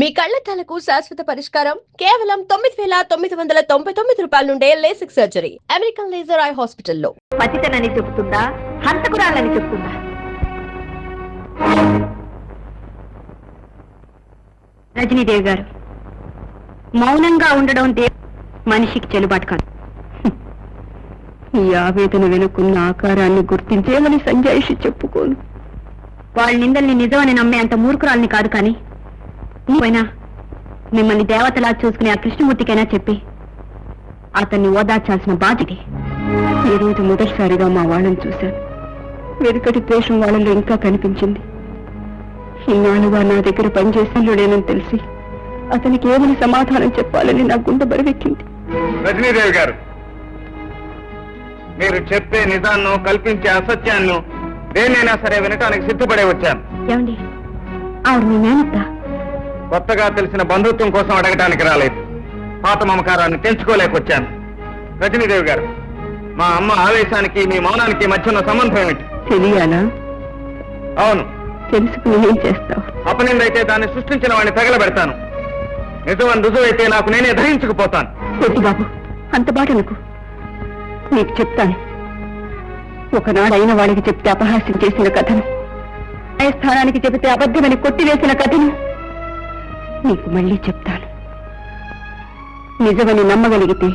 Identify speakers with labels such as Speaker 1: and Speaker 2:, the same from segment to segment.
Speaker 1: మీ కళ్లద్దాలకు శాశ్వత పరిష్కారం కేవలం 9,999 రూపాయల నుండే LASIK surgery American laser eye హాస్పిటల్లో.
Speaker 2: పతితనని చెప్తుందా, హంతకురాలని చెప్తుందా? రజనీదేవి గారు, మౌనంగా ఉండడం మనిషికి చెల్లుబాటు కాదు. ఈ ఆవేదన వెనుకున్న ఆకారాన్ని గుర్తించేమని సంజాయిషి చెప్పుకోను. వాళ్ళ నిందల్ని నిజమని నమ్మే అంత మూర్ఖురాల్ని కాదు, కానీ పోయినా మిమ్మల్ని దేవతలా చూసుకునే ఆ కృష్ణమూర్తికైనా చెప్పి అతన్ని ఓదార్చాల్సిన బాధ్యత. ఈ రోజు మొదటిసారిగా మా వాళ్ళని చూశాను. వెనుకటి ద్వేషం వాళ్ళలో ఇంకా కనిపించింది. ఇన్నాళ్ళుగా నా దగ్గర పనిచేసేలేనని తెలిసి అతనికి ఏమని సమాధానం చెప్పాలని నా గుండె బరువెక్కింది.
Speaker 3: రజనీదేవి గారు, మీరు చెప్పే నిజాన్ని కల్పించే అసత్యాన్ని దేన్నైనా సరే వినటానికి సిద్ధపడే వచ్చాను.
Speaker 2: ఏమండి, ఆవిడ మీ మేనత్త?
Speaker 3: కొత్తగా తెలిసిన బంధుత్వం కోసం అడగటానికి రాలేదు, పాత మమకారాన్ని తెంచుకోలేకొచ్చాను. రజనీదేవి గారు, మా అమ్మ ఆవేశానికి మీ మౌనానికి మధ్య ఉన్న సంబంధం ఏమిటి?
Speaker 2: తెలియాలా?
Speaker 3: అవును.
Speaker 2: తెలుసుకుని ఏం చేస్తావు?
Speaker 3: అపనిందైతే దాన్ని సృష్టించిన వాడిని తగలబెడతాను. నిజమని రుజువైతే నాకు నేనే ధరించుకుపోతాను.
Speaker 2: కొద్ది బాబు, అంత బాట అనుకు. నీకు చెప్తాను. ఒకనాడు అయిన వాడికి చెప్తే అపహాస్యం చేసిన కథను, స్థానానికి చెబితే అబద్ధమని కొట్టివేసిన కథను నీకు మళ్ళీ చెప్తాను. నిజమని నమ్మగలిగితే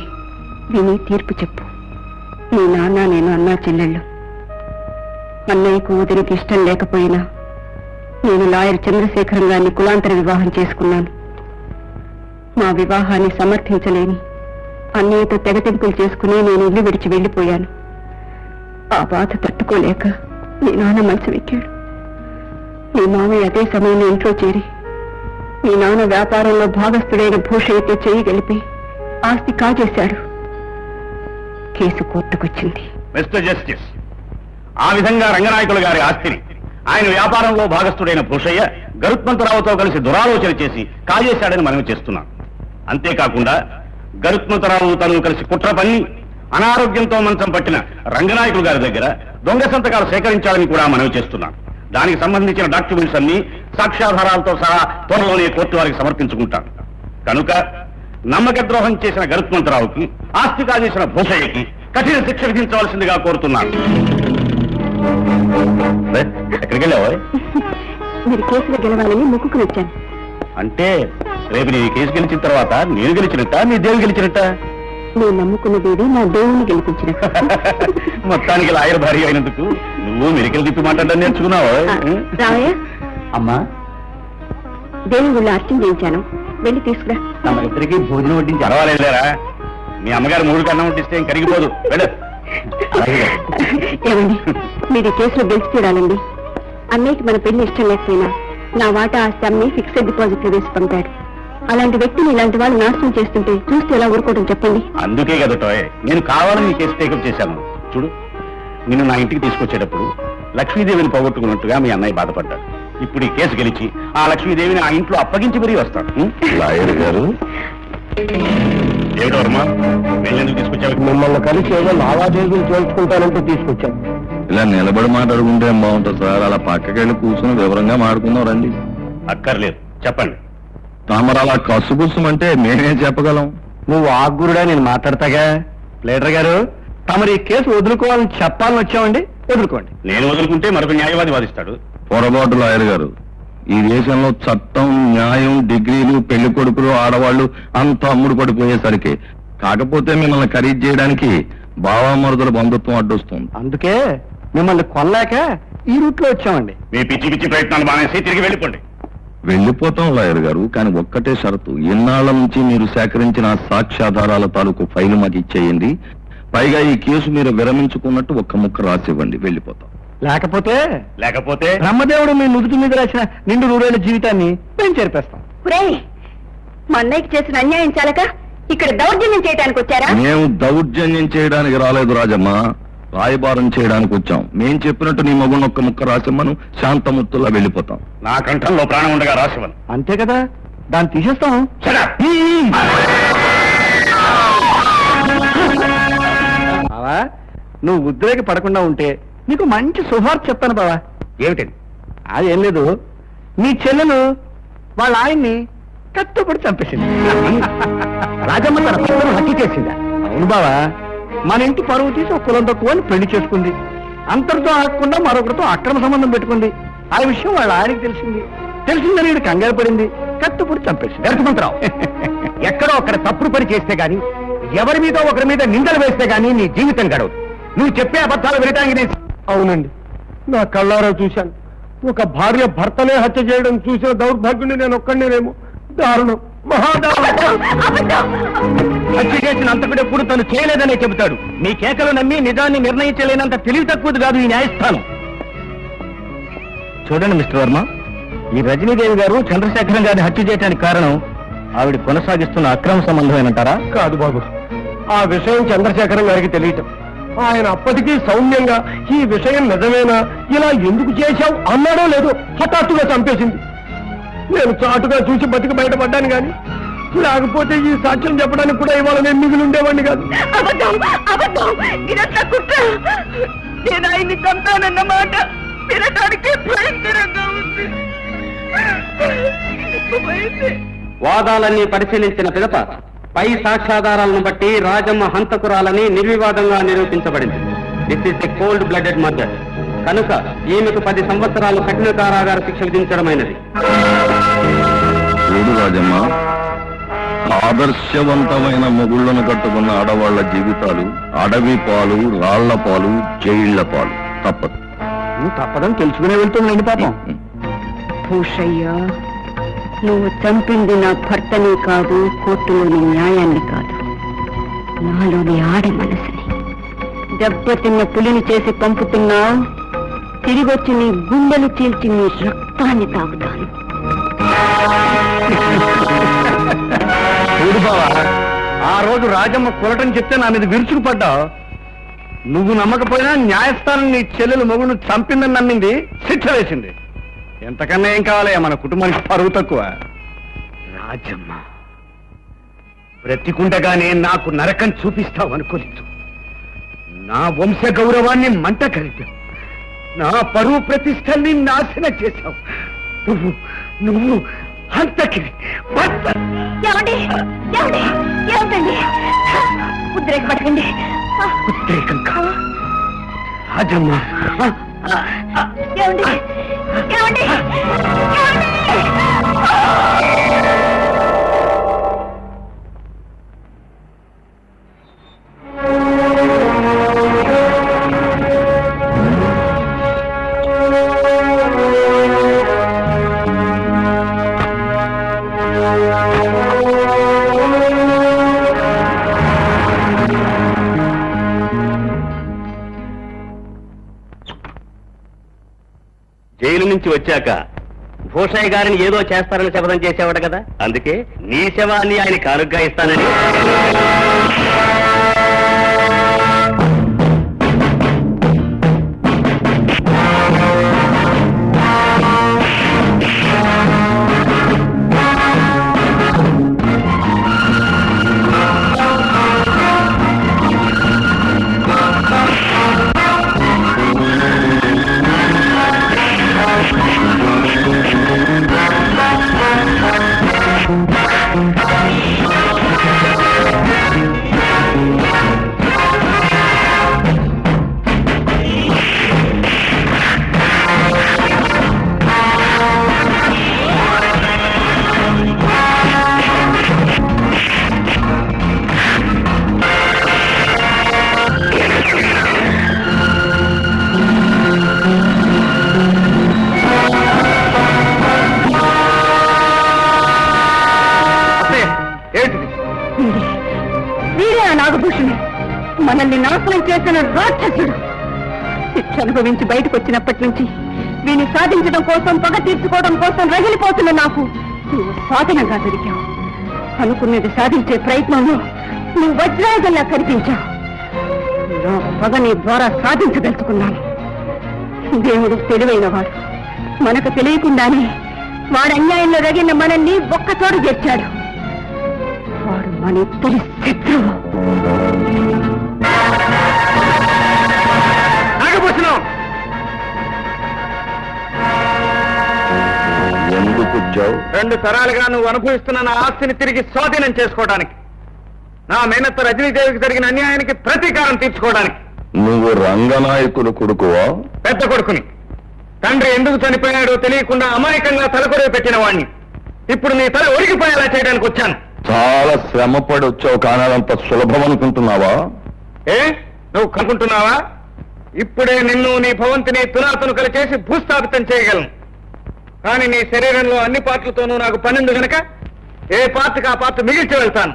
Speaker 2: విని తీర్పు చెప్పు. నీ నాన్న, నేను అన్నా చెల్లెళ్ళు. అన్నయ్యకు వదిలికి ఇష్టం లేకపోయినా నేను లాయర్ చంద్రశేఖరం గారిని కులాంతర వివాహం చేసుకున్నాను. మా వివాహాన్ని సమర్థించలేని అన్నయ్యతో తెగతింపులు చేసుకుని నేను ఇల్లు విడిచి వెళ్లిపోయాను. ఆ బాధ తట్టుకోలేక నీ నాన్న మంచం ఎక్కాడు. నీ మామయ్య అదే సమయంలో ఇంట్లో చేరి మీ నాన్న వ్యాపారంలో భాగస్థుడైన భూషయ్యతో చేయి గెలిపి ఆస్తి కాజేశాడు. కేసు కోర్టుకొచ్చింది.
Speaker 3: మిస్టర్ జస్టిస్, ఆ విధంగా రంగనాయకులు గారి ఆస్తిని ఆయన వ్యాపారంలో భాగస్థుడైన భూషయ్య గరుత్మంతరావుతో కలిసి దురాలోచన చేసి కాజేశాడని మనవి చేస్తున్నాం. అంతేకాకుండా గరుత్మంతరావు తను కలిసి కుట్ర పన్ని అనారోగ్యంతో మంచం పట్టిన రంగనాయకులు గారి దగ్గర దొంగ సంతకాలు సేకరించాలని కూడా మనవి చేస్తున్నాం. దానికి సంబంధించిన డాక్యుమెంట్స్ అన్ని సాక్ష్యాధారాలతో సహా త్వరలోనే కోర్టు వారికి సమర్పించుకుంటాం. కనుక నమ్మక ద్రోహం చేసిన గరుత్మంతరావుకి, ఆస్తి కాజేసిన భూషయ్యకి కఠిన శిక్ష విధించవలసిందిగా కోరుతున్నాను. ఎక్కడికి వెళ్ళావా?
Speaker 2: మీరు కేసులో గెలవాలని మొక్కుకుని వచ్చాను.
Speaker 3: అంటే రేపు నీ కేసు గెలిచిన తర్వాత నేను గెలిచినట్ట, నీ దేవుడు గెలిచినట్ట?
Speaker 2: నేను నమ్ముకున్న దేవి నా దేవుణ్ణి గెలిపించిన.
Speaker 3: మొత్తానికి లాయర్ భార్య అయినందుకు నువ్వు మెరికలు తిప్పి మాట్లాడడం నేర్చుకున్నావా?
Speaker 2: రావయ్య,
Speaker 3: అమ్మా,
Speaker 2: దేవుని గుళ్ళో అర్చన చేయించాను, వెళ్ళి తీసుకురా.
Speaker 3: తమ ఇద్దరికి భోజనం వడ్డించి అరవాలేరా? మీ అమ్మగారు 3 కన్నం వడ్డిస్తే ఏం కరిగిపోదు. వెళ్ళు.
Speaker 2: ఏమండి, మీరు కేసులో గెలిచి తీరాలండి. అన్నయ్యకి మన పెళ్లి ఇష్టం లేకపోయినా నా వాటా ఆస్తి అమ్మి ఫిక్స్డ్ డిపాజిట్ లో వేసి పంపాడు. అలాంటి వ్యక్తిని ఇలాంటి వాళ్ళు నాశనం చేస్తుంటే చూస్తే ఎలా ఊరుకోవడం చెప్పండి.
Speaker 3: అందుకే కదా టోయ్ నేను కావాలని నీ కేసు టేకప్ చేశాను. చూడు, నిన్ను నా ఇంటికి తీసుకొచ్చేటప్పుడు లక్ష్మీదేవిని పోగొట్టుకున్నట్టుగా మీ అన్నయ్య బాధపడ్డాడు. ఇప్పుడు ఈ కేసు గెలిచి ఆ లక్ష్మీదేవిని ఆ ఇంట్లో అప్పగించి మరీ వస్తాడు. లాయర్ గారు, ఏమిటో వర్మ, వెళ్ళేందుకు తీసుకొచ్చావు?
Speaker 4: మిమ్మల్ని కలిసి ఏదో లావాదేవీలు చేసుకుంటానంటే తీసుకొచ్చాను.
Speaker 5: ఇలా నిలబడి మాట్లాడుకుంటే ఏం బాగుంటుంది సార్? అలా పక్కకెళ్ళి కూర్చొని వివరంగా మాట్లాడుకుందాం రండి.
Speaker 3: అక్కర్లేదు, చెప్పండి.
Speaker 5: తమరు అలా కసుగుసమంటే మేమేం చెప్పగలం?
Speaker 4: నువ్వు ఆగురుడా, నేను మాట్లాడతాగా. లీడర్ గారు, తమరు ఈ కేసు వదులుకోవాలని చెప్పాలని వచ్చామండి. వదులుకోండి.
Speaker 3: నేను వదులుకుంటే మరొక న్యాయవాది వాదిస్తాడు.
Speaker 5: పొరపాటు లాయర్ గారు, ఈ దేశంలో చట్టం, న్యాయం, డిగ్రీలు, పెళ్లి కొడుకులు, ఆడవాళ్లు అంతా అమ్ముడు పడిపోయేసరికి కాకపోతే మిమ్మల్ని ఖరీదు చేయడానికి బావామరుదుల బంధుత్వం అడ్డొస్తుంది.
Speaker 4: అందుకే మిమ్మల్ని కొల్లాక ఈ రూట్ లో వచ్చామండి.
Speaker 3: మీ పిచ్చి పిచ్చి ప్రయత్నాలు మానేసి తిరిగి వెళ్ళిపోండి.
Speaker 5: వెళ్ళిపోతాం లాయర్ గారు, కానీ ఒక్కటే షరతు. ఇన్నాళ్ల నుంచి మీరు సేకరించిన సాక్ష్యాధారాల తాలూకు ఫైలు మాకు ఇచ్చేయండి. పైగా ఈ కేసు మీరు విరమించుకున్నట్టు ఒక్క ముక్క రాసివ్వండి. వెళ్ళిపోతాం.
Speaker 4: లేకపోతే బ్రహ్మదేవుడు మీ నుదుటి మీద రాసిన నిండు 100 ఏళ్ల జీవితాన్ని మేము చేర్పేస్తాం.
Speaker 2: మా అన్నయ్యకి చేసిన అన్యాయం చాలక ఇక్కడ దౌర్జన్యం చేయడానికి వచ్చారా?
Speaker 5: మేము దౌర్జన్యం చేయడానికి రాలేదు రాజమ్మ, రాయబారం చేయడానికి వచ్చాం. మేం చెప్పినట్టు నీ మగుని ఒక్క ముక్క రాసిమ్మను, శాంతమూర్తుల్లా వెళ్ళిపోతాం.
Speaker 3: నా కంఠంలో ప్రాణం ఉండగా రాసివ్వను.
Speaker 4: అంతే కదా, దాన్ని తీసేస్తాం. బావా, నువ్వు ఉద్రేక పడకుండా ఉంటే నీకు మంచి శుభార్త చెప్తాను బావా.
Speaker 3: ఏమిటండి?
Speaker 4: అదేం లేదు, మీ చెల్లెలు వాళ్ళ ఆయన్ని కట్టుబడి చంపేసింది. రాజమ్మ తన భర్తను హత్య చేసిందా? అవును బావా, మన ఇంటి పరువు తీసి ఒక కులం తక్కువ అని పెళ్లి చేసుకుంది. అంతటితో ఆగకుండా మరొకరితో అక్రమ సంబంధం పెట్టుకుంది. ఆ విషయం వాళ్ళ ఆయనకి తెలిసిందని వీడు కంగారు పడింది, కట్టుబడి చంపేసింది. గరుత్మంతరావు, ఎక్కడో అక్కడ తప్పుడు పని చేస్తే గాని, ఎవరి మీద ఒకరి మీద నిందలు వేస్తే గాని నీ జీవితం గడవదు. నువ్వు చెప్పే అబద్ధాలు వినటానికి నేను...
Speaker 6: అవునండి, నా కళ్ళారా చూశాను. ఒక భార్య భర్తనే హత్య చేయడం చూసిన దౌర్భాగ్యుని నేను ఒక్కడినేనేమో. దారుణం, మహాదారుణం.
Speaker 4: హత్య చేసిన అంతకుడు ఎప్పుడు తను చేయలేదనే చెబుతాడు. మీ కేకలు నమ్మి నిజాన్ని నిర్ణయించలేనంత తెలివి తక్కువది కాదు ఈ న్యాయస్థానం. చూడండి మిస్టర్ వర్మ, ఈ రజనీదేవి గారు చంద్రశేఖరం గారిని హత్య చేయడానికి కారణం ఆవిడ కొనసాగిస్తున్న అక్రమ సంబంధమేనంటారా?
Speaker 6: కాదు బాబు, ఆ విషయం చంద్రశేఖరం గారికి తెలియటం. ఆయన అప్పటికీ సౌమ్యంగా ఈ విషయం నిజమేనా, ఇలా ఎందుకు చేశావు అన్నాడో లేదో హఠాత్తుగా చంపేసింది. నేను చాటుగా చూసి బతికి బయటపడ్డాను గాని, లేకపోతే ఈ సాక్ష్యం చెప్పడానికి కూడా ఇవాళ నేను మిగిలి ఉండేవాడిని కాదు.
Speaker 2: నేను ఆయన్ని చంపానన్నమాట వినటానికి భయంకరంగా ఉంది.
Speaker 7: వాదాలన్నీ పరిశీలించిన పిదప పై సాక్ష్యాధారాలను బట్టి రాజమ్మ హంతకురాలని నిర్వివాదంగా నిరూపించబడింది. This is a cold blooded murder. కనుక ఈమెకు 10 సంవత్సరాలు కఠిన కారాగార శిక్ష విధించడమైనది.
Speaker 5: చూడు రాజమ్మ, ఆదర్శవంతమైన మొగుళ్లను కట్టుకున్న ఆడవాళ్ల జీవితాలు అడవి పాలు, రాళ్ల పాలు, జైళ్ల పాలు. తప్పదు.
Speaker 4: తప్పదని తెలుసుకునే వెళ్తుందండి పాపం.
Speaker 2: భూషయ్య, నువ్వు చంపింది నా భర్తని కాదు, కోర్టులోని న్యాయాన్ని కాదు, నాలోని ఆడి మనసుని. దెబ్బతిన్న పులిని చేసి పంపుతున్నావు, తిరిగొచ్చి నీ గుండెలు చీల్చి నీ రక్తాన్ని తాగుతాను.
Speaker 4: చూడు బావా, ఆ రోజు రాజమ్మ కొలటని చెప్తే నా మీద విరుచుకుపడ్డావు. నువ్వు నమ్మకపోయినా న్యాయస్థానం నీ చెల్లెలు మొగుడు చంపిందని నమ్మింది, శిక్ష వేసింది. ఎంతకన్నా ఏం కావాలి మన కుటుంబానికి పరువు తక్కువ. రాజమ్మ, బ్రతికుండగానే నాకు నరకం చూపిస్తావు అనుకోలేదు. నా వంశ గౌరవాన్ని మంట కలిపావు, నా పరువు ప్రతిష్టల్ని నాశనం చేశావు. నువ్వు అంతకి
Speaker 2: ఏమిటండి ఉద్రేకపడకండి.
Speaker 4: ఉద్రేకం కాదు రాజమ్మ.
Speaker 2: ఏమండి ఏమండి
Speaker 3: జైలు నుంచి వచ్చాక భూషయ్య గారిని ఏదో చేస్తారని శపథం చేసేవాట కదా, అందుకే నీ శవాన్ని ఆయన కానుగ్గా ఇస్తానని.
Speaker 2: వీరే ఆ నాగభూషణి, మనల్ని నాశనం చేసిన రాక్షసుడు. శిక్ష అనుభవించి బయటకు వచ్చినప్పటి నుంచి వీని సాధించడం కోసం, పగ తీర్చుకోవడం కోసం రగిలిపోతున్న నాకు నువ్వు సాధనంగా దొరికావు. అనుకున్నది సాధించే ప్రయత్నంలో నువ్వు వజ్రాయుధంలా కనిపించావు. నా పగ నీ ద్వారా సాధించదలుచుకున్నాను. దేవుడు తెలివైన వాడు. మనకు తెలియకుండానే వాడు అన్యాయంలో రగిన మనల్ని ఒక్కచోటు చేర్చాడు. వాడు మన ఇద్దరి శత్రువు.
Speaker 5: ఎందుకు వచ్చావు?
Speaker 3: 2 తరాలుగా నువ్వు అనుభవిస్తున్న నా ఆస్తిని తిరిగి స్వాధీనం చేసుకోవడానికి, నా మేనత్త రజనీదేవికి జరిగిన అన్యాయానికి ప్రతీకారం తీర్చుకోవడానికి.
Speaker 5: నువ్వు రంగనాయకులు కొడుకువా?
Speaker 3: పెద్ద కొడుకుని. తండ్రి ఎందుకు చనిపోయాడో తెలియకుండా అమాయకంగా తలకొరవి పెట్టిన వాణ్ణి. ఇప్పుడు నీ తల ఒరిగిపోయేలా చేయడానికి వచ్చాను.
Speaker 5: చాలా శ్రమపడి వచ్చావు, కానీ అదంత సులభం అనుకుంటున్నావా?
Speaker 3: నువ్వు కనుకుంటున్నావా? ఇప్పుడే నిన్ను నీ భవంతిని తునాతునుకలు చేసి భూస్థాపితం చేయగలను. కానీ నీ శరీరంలో అన్ని పార్ట్లతోనూ నాకు పనింది గనక ఏ పార్ట్కి ఆ పార్ట్ మిగిల్చి వెళ్తాను.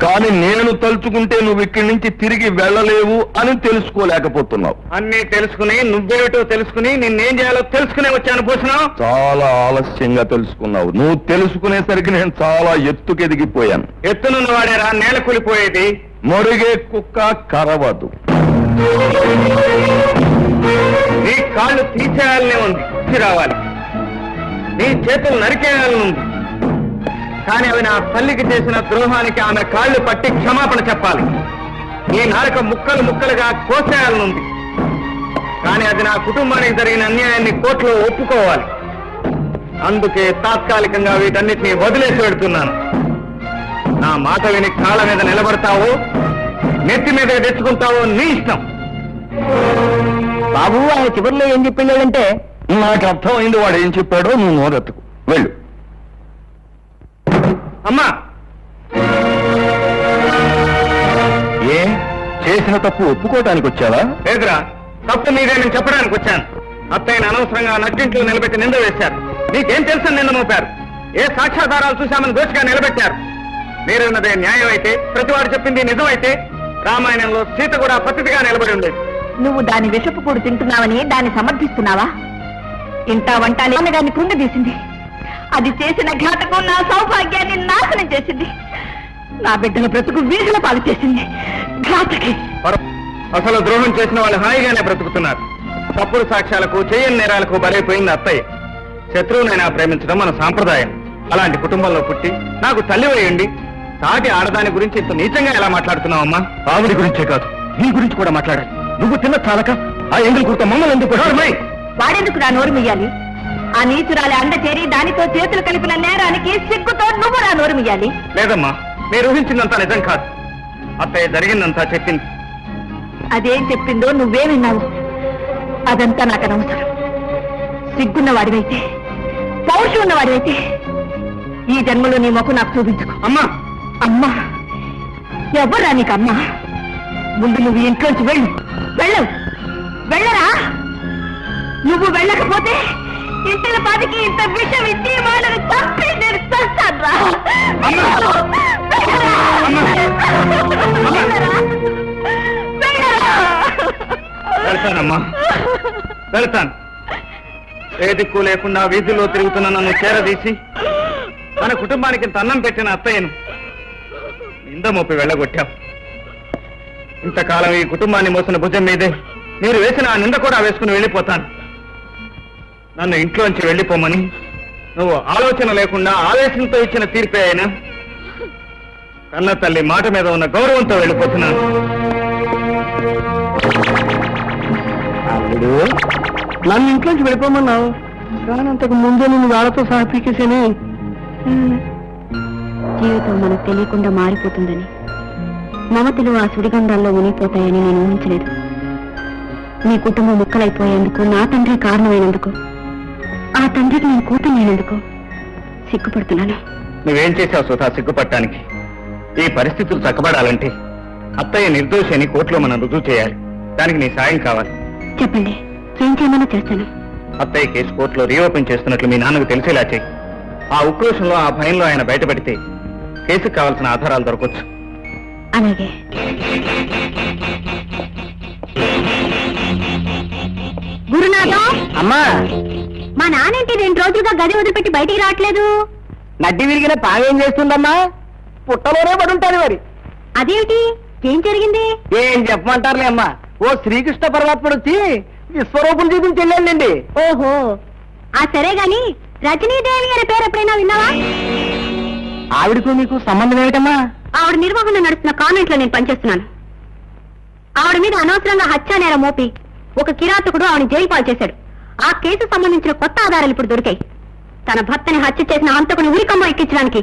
Speaker 5: కానీ నేను తలుచుకుంటే నువ్వు ఇక్కడి నుంచి తిరిగి వెళ్ళలేవు అని తెలుసుకోలేకపోతున్నావు.
Speaker 3: అన్నీ తెలుసుకుని, నువ్వేమిటో తెలుసుకుని, నిన్నేం చేయాలో తెలుసుకునే వచ్చాను భూషణం.
Speaker 5: చాలా ఆలస్యంగా తెలుసుకున్నావు. నువ్వు తెలుసుకునేసరికి నేను చాలా ఎత్తుకెదిగిపోయాను.
Speaker 3: ఎత్తునున్న వాడేరా నేల కూలిపోయేది.
Speaker 5: మొరిగే కుక్క కరవదు.
Speaker 3: నీ కాళ్ళు తీసేయాలనే ఉంది, రావాలి. నీ చేతులు నరికేయాలని ఉంది. కానీ అవి నా తల్లికి చేసిన ద్రోహానికి ఆమె కాళ్ళు పట్టి క్షమాపణ చెప్పాలి. నీ నాలుక ముక్కలు ముక్కలుగా కోసేయాలనుంది. కానీ అది నా కుటుంబానికి జరిగిన అన్యాయాన్ని కోర్టులో ఒప్పుకోవాలి. అందుకే తాత్కాలికంగా వీటన్నిటినీ వదిలేసి పెడుతున్నాను. నా మాట విని కాళ్ళ మీద నిలబడతావో నెత్తి మీద తెచ్చుకుంటావో నీ ఇష్టం.
Speaker 4: బాబు ఆయన చివరిలో ఏం చెప్పిందంటే,
Speaker 5: నాకు అర్థమైంది వాడు ఏం చెప్పాడో. నువ్వు నోరెత్తుకు వెళ్ళు.
Speaker 3: అమ్మా,
Speaker 5: ఏ చేసిన తప్పు ఒప్పుకోవటానికి వచ్చావా?
Speaker 3: లేదురా, తప్పు మీదే నేను చెప్పడానికి వచ్చాను. అత్తయ్యని అనవసరంగా నట్టింట్లో నిలబెట్టి నింద వేశారు. నీకేం తెలుసని నింద మోపారు. ఏ సాక్ష్యాధారాలు చూశామని దోషిగా నిలబెట్టారు. మీరున్నదే న్యాయం అయితే, ప్రతివాడు చెప్పింది నిజమైతే రామాయణంలో సీత కూడా పద్ధతిగా నిలబడి ఉండేది.
Speaker 2: నువ్వు దాని విషపు కూడు తింటున్నావని దాన్ని సమర్థిస్తున్నావా? ఇంటా వంట దాన్ని కృంగదీసింది. అది చేసిన ఘాతకం నా సౌభాగ్యాన్ని నాశనం చేసింది. నా బిడ్డల బ్రతుకు వీధుల పాలు చేసింది. ఘాతకి
Speaker 3: అసలు ద్రోహం చేసిన వాళ్ళు హాయిగానే బ్రతుకుతున్నారు. తప్పుడు సాక్ష్యాలకు, చేయని నేరాలకు బలైపోయింది అత్తయ్య. శత్రువునైనా ప్రేమించడం మన సాంప్రదాయం. అలాంటి కుటుంబంలో పుట్టి నాకు తల్లి వేయండి, సాటి ఆడదాని గురించి ఇంత నీచంగా ఎలా మాట్లాడుతున్నావమ్మా?
Speaker 4: ఆవిడ గురించే కాదు, నీ గురించి కూడా మాట్లాడాలి. నువ్వు తిన్న చాలక ఆ ఎంగిల్ కుర్త మమ్మల్ని ఎందుకు?
Speaker 2: వాడెందుకు నా నోరు మియ్యాలి? ఆ నీచురాలి అండ చేరి దానితో చేతులు కలిపిన నేరానికి సిగ్గుతో నువ్వు నా నోరు మియ్యాలి.
Speaker 3: లేదమ్మా, మీరు ఊహించిందంతా నిజం కాదు. అత్తయ్య జరిగిందంతా చెప్పింది.
Speaker 2: అదేం చెప్పిందో నువ్వే విన్నావు. అదంతా నాకు అనవసరం. సిగ్గున్న వాడివైతే, పౌరుషం ఉన్నవాడివైతే ఈ జన్మలో నీ మొక్కు నాకు చూపించుకో.
Speaker 3: అమ్మా,
Speaker 2: అమ్మా ఎవరా నీకు అమ్మా? ముందు నువ్వు ఇంట్లోంచి వెళ్ళరా. నువ్వు వెళ్ళకపోతే ఇంటిన పాటికి ఇంత విషం ఇచ్చి వాళ్ళని చంపి నేను చస్తానురా.
Speaker 3: వెళ్తానమ్మా, వెళ్తాను. ఏ దిక్కు లేకుండా వీధిలో తిరుగుతున్న నన్ను చేరదీసి మన కుటుంబానికి ఇంత అన్నం పెట్టిన అత్తయ్యను నింద మోపి వెళ్ళగొట్టావు. ఇంతకాలం ఈ కుటుంబాన్ని మోసిన భుజం మీదే మీరు వేసిన ఆ నింద కూడా వేసుకుని వెళ్ళిపోతాను. నన్ను ఇంట్లోంచి వెళ్ళిపోమని నువ్వు ఆలోచన లేకుండా ఆవేశంతో ఇచ్చిన తీర్పే అయినా కన్న తల్లి మాట మీద ఉన్న గౌరవంతో వెళ్ళిపోతున్నాను.
Speaker 4: అల్లుడు, నన్ను ఇంట్లోంచి వెళ్ళిపోమన్నావు, కానీ అంతకు ముందే నేను వాళ్ళతో సహా పీకేసేనే.
Speaker 2: జీవితం మనకు తెలియకుండా మారిపోతుందని, మమతలు ఆ సుడిగంధాల్లో మునిగిపోతాయని నేను ఊహించలేదు. నీ కుటుంబం ముక్కలైపోయేందుకు నా తండ్రి కారణమైనందుకు, ఆ తండ్రికి నేను కూతురైనందుకు సిగ్గుపడుతున్నాను.
Speaker 3: నువ్వేం చేశావు సుధా సిగ్గుపడటానికి? ఈ పరిస్థితులు చక్కబడాలంటే అత్తయ్య నిర్దోషి అని కోర్టులో మనం రుజువు చేయాలి. దానికి నీ సాయం కావాలి.
Speaker 2: చెప్పండి, ఏం చేయమన్నా చేస్తాను.
Speaker 3: అత్తయ్య కేసు కోర్టులో రీఓపెన్ చేస్తున్నట్లు మీ నాన్నకు తెలిసేలా చేయి. ఆ ఉక్రోషంలో, ఆ భయంలో ఆయన బయటపడితే కేసుకు కావాల్సిన ఆధారాలు దొరకొచ్చు.
Speaker 2: అలాగే. గురునాథం,
Speaker 4: అమ్మా,
Speaker 2: మా నానేంటి 2 రోజులుగా గది వదిలిపెట్టి బయటికి రావట్లేదు?
Speaker 4: నడ్డి విరిగిన పావేం చేస్తుందమ్మా? పుట్టలోనే పడుంటారు మరి.
Speaker 2: అదేమిటి, ఏం జరిగింది?
Speaker 4: ఏం చెప్పమంటారులే అమ్మా, ఓ శ్రీకృష్ణ పరమాత్ముడు వచ్చి విశ్వరూపం చూపించి వెళ్ళండి.
Speaker 2: ఓహో, ఆ సరే గాని రజనీదేవి గారి పేరు ఎప్పుడైనా విన్నావా?
Speaker 4: ఆవిడకు మీకు సంబంధం ఏమిటమ్మా?
Speaker 2: ఆవిడ నిర్వహణ నడుస్తున్న కాన్వెంట్ లో నేను పనిచేస్తున్నాను. ఆవిడ మీద అనవసరంగా హత్యా నేరం మోపి ఒక కిరాతకుడు ఆవిడ జైలు పాలు చేశాడు. ఆ కేసు సంబంధించిన కొత్త ఆధారాలు ఇప్పుడు దొరికాయి. తన భర్తని హత్య చేసిన హంతకుని ఉరికమ్మ ఎక్కించడానికి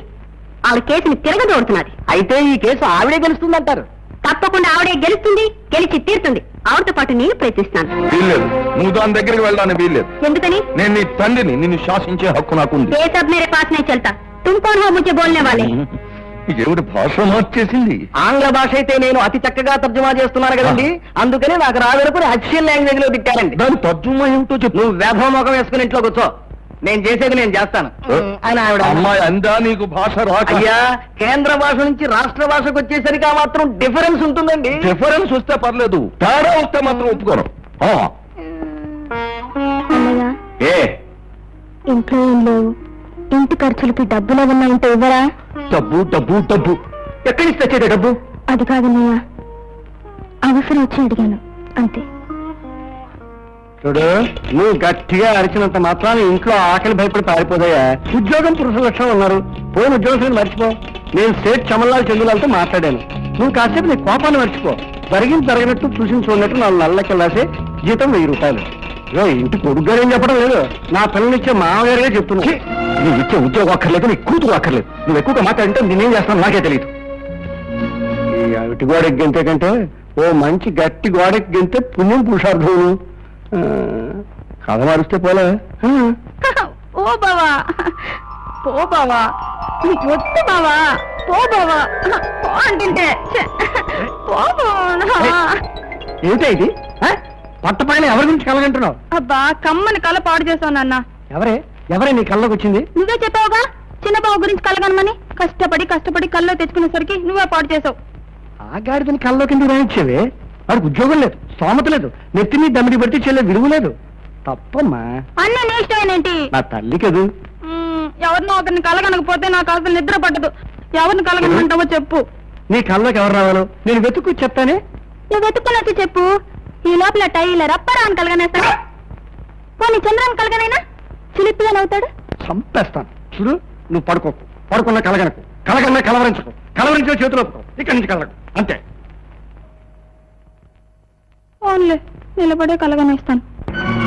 Speaker 2: ఆవిడ కేసుని తిరగదోడుతున్నది.
Speaker 4: అయితే ఈ కేసు ఆవిడే గెలుస్తుందంటారు.
Speaker 2: తప్పకుండా ఆవిడే గెలుస్తుంది, గెలిచి తీరుతుంది. ఆవిడతో పాటు నేను ప్రయత్నిస్తాను.
Speaker 5: వీల్లేదు, నువ్వు దాని దగ్గరికి వెళ్ళడానికి వీల్లేదు.
Speaker 2: ఎందుకని?
Speaker 5: నేను నీ తండ్రిని, నిన్ను శాసించే హక్కు నాకుంది.
Speaker 2: ఏ సబ్ మేరే పాస్ నే చల్తా, తుమ్ కౌన్ హో ముझे బోల్నే వాలే.
Speaker 5: ఏమిటి భాష మార్చేసింది?
Speaker 4: ఆంగ్ల భాష అయితే నేను అతి చక్కగా తర్జుమా చేస్తున్నాను కదండి, అందుకని నాకు రావెనుకుని అఫిషియల్ లాంగ్వేజ్ లో తిట్టారండి.
Speaker 5: దాని తర్జుమా ఏమిటో చెప్పు.
Speaker 4: నువ్వు వేధవ ముఖం వేసుకుని ఇంట్లో కూర్చో, నేను చేసేది నేను చేస్తాను అని ఆవిడ అన్నది.
Speaker 5: అమ్మాయి అందా నీకు భాష రాక?
Speaker 4: అయ్యా, కేంద్ర భాష నుంచి రాష్ట్ర భాషకు వచ్చేసరికి ఆ మాత్రం డిఫరెన్స్ ఉంటుందండి.
Speaker 5: డిఫరెన్స్ వస్తే పర్లేదు, తేడా వస్తే మాత్రం ఒప్పుకోను. ఆ,
Speaker 2: అన్నయ్య,
Speaker 3: ఏ
Speaker 2: ఇంట్లో ఏం లేవు, ఇంటి ఖర్చులకి డబ్బులు ఏమన్నా ఉంటే ఇవ్వరా?
Speaker 4: డబ్బు డబ్బు డబ్బు ఎక్కడి నుంచి తెచ్చేదే డబ్బు?
Speaker 2: అది కాదన్నయ్య, అవసరం వచ్చి అడిగాను అంతే.
Speaker 4: చూడు, నువ్వు గట్టిగా అరిచినంత మాత్రాన్ని ఇంట్లో ఆకలి భయపడి పారిపోదయ్యా. ఉద్యోగం పురుష లక్షణం ఉన్నారు, పోయిన ఉద్యోగం మర్చిపో. నేను సేట్ చమల్లాల్ చందులాలతో మాట్లాడాను. నువ్వు కాసేపు నీ కోపాన్ని మర్చిపో. జరిగింది జరగనట్టు చూసి చూడనట్టు 4 నెలలకి రాసే జీతం 1000 రూపాయలు. ఇంటి కొడుకు గారు ఏం చెప్పడం లేదు, నా పిల్లనిచ్చే మామగారుగా చెప్తున్నా. నువ్వు ఇచ్చే ఉద్యోగం అక్కర్లేదు, నీ కూతురు అక్కర్లేదు. నువ్వు ఎక్కువగా మాట్లాడితే నేనేం చేస్తాను నాకే తెలియదు. ఈ అవిటి గోడకి గెంతే కంటే ఓ మంచి గట్టి గోడకి గెంతే పుణ్యం పురుషార్థం. కథ మారుస్తే పోలే.
Speaker 2: ఓ బావా, పో బావా, వద్దు బావా, పో బావా, పో అంటుంటే పో బావా.
Speaker 4: ఏమిటా ఇది? పట్టపైన ఎవరి గురించి కలగంటున్నావు?
Speaker 2: అబ్బా, కమ్మని కళ పాడు చేసావు నాన్న.
Speaker 4: ఎవరే నీ కళ్ళకి వచ్చింది?
Speaker 2: నువ్వే చెప్పావుగా చిన్న బావ గురించి కలగనమని. కష్టపడి కల్లో తెచ్చుకునేసరికి నువ్వే పాడు చేసావు.
Speaker 4: ఆ గాడిదని కళ్ళలోకి ఎందుకు రానిచ్చేవే? వాడికి ఉద్యోగం లేదు, స్తోమత లేదు, నెత్తిని దమ్మిడి పడితే చెల్లె విలువ లేదు. తప్పమ్మా.
Speaker 2: అన్న నీ ఇష్టమేనేంటి?
Speaker 4: నా తల్లి కదూ.
Speaker 2: ఎవరినో ఒకరిని కలగనకపోతే నాకు అసలు నిద్ర పట్టదు. ఎవరిని కలగనంటావో చెప్పు.
Speaker 4: నీ కళ్ళకి ఎవరు రావాలో నేను వెతుక్కు చెప్తానే.
Speaker 2: నువ్వు వెతుక్కున్నట్టు చెప్పు. ఈ లోపల టైలర్ అప్పారాన్ని కలగనేస్తాడు. పోనీ చంద్రాన్ని కలగనైనా చిలిపిగా నవ్వుతాడు.
Speaker 4: చంపేస్తాను. చూడు, నువ్వు పడుకున్న కలగనకు, కలగన్నా కలవరించకు, కలవరించిన చేతులు ఒప్పుకో, ఇక్కడి నుంచి కలగకు, అంతే.
Speaker 2: ఓన్లే నిలబడే కలగనేస్తాను.